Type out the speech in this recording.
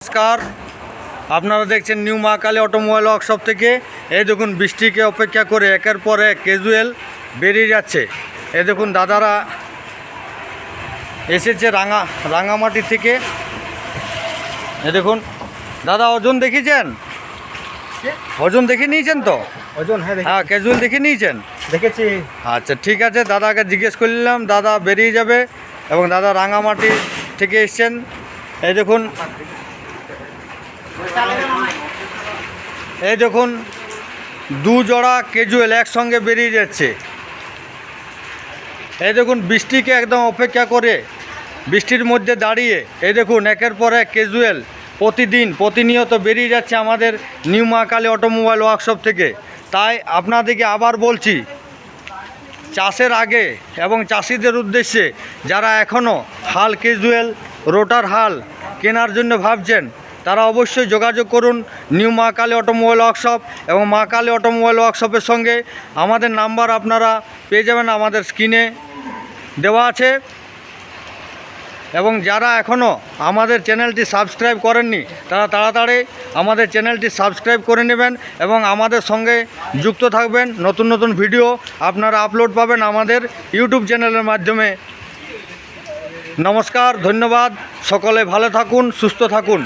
নমস্কার, আপনারা দেখছেন নিউ মা কালী অটোমোবাইল ওয়ার্কশপ থেকে। এই দেখুন বৃষ্টিকে অপেক্ষা করে একের পর এক ক্যাজুয়াল বেরিয়ে যাচ্ছে। এই দেখুন দাদারা এসেছে রাঙামাটি থেকে। এই দেখুন দাদা, ওজন দেখিয়েছেন? ওজন দেখে নিয়েছেন তো? ওজন হ্যাঁ, ক্যাজুয়াল দেখে নিয়েছেন? দেখেছি। আচ্ছা, ঠিক আছে। দাদাকে জিজ্ঞেস করলাম, দাদা বেরিয়ে যাবে এবং দাদা রাঙামাটি থেকে এসছেন। এই দেখুন, এই দেখুন দু জোড়া ক্যাজুয়াল একসঙ্গে বেরিয়ে যাচ্ছে। এই দেখুন বৃষ্টিকে একদম অপেক্ষা করে বৃষ্টির মধ্যে দাঁড়িয়ে এই দেখুন একের পর এক ক্যাজুয়াল প্রতিনিয়ত বেরিয়ে যাচ্ছে আমাদের নিউ মা কালী অটোমোবাইল ওয়ার্কশপ থেকে। তাই আপনাদেরকে আবার বলছি, চাষের আগে এবং চাষিদের উদ্দেশ্যে যারা এখনও হাল ক্যাজুয়াল রোটার হাল কেনার জন্য ভাবছেন, তারা অবশ্যই যোগাযোগ করুন নিউ মা কালী অটোমোবাইল ওয়ার্কশপ এবং মা কালী অটোমোবাইল ওয়ার্কশপের সঙ্গে। আমাদের নাম্বার আপনারা পেয়ে যাবেন, আমাদের স্ক্রিনে দেওয়া আছে। এবং যারা এখনও আমাদের চ্যানেলটি সাবস্ক্রাইব করেননি, তারা তাড়াতাড়ি আমাদের চ্যানেলটি সাবস্ক্রাইব করে নেবেন এবং আমাদের সঙ্গে যুক্ত থাকবেন। নতুন নতুন ভিডিও আপনারা আপলোড পাবেন আমাদের ইউটিউব চ্যানেলের মাধ্যমে। নমস্কার, ধন্যবাদ। সকলে ভালো থাকুন, সুস্থ থাকুন।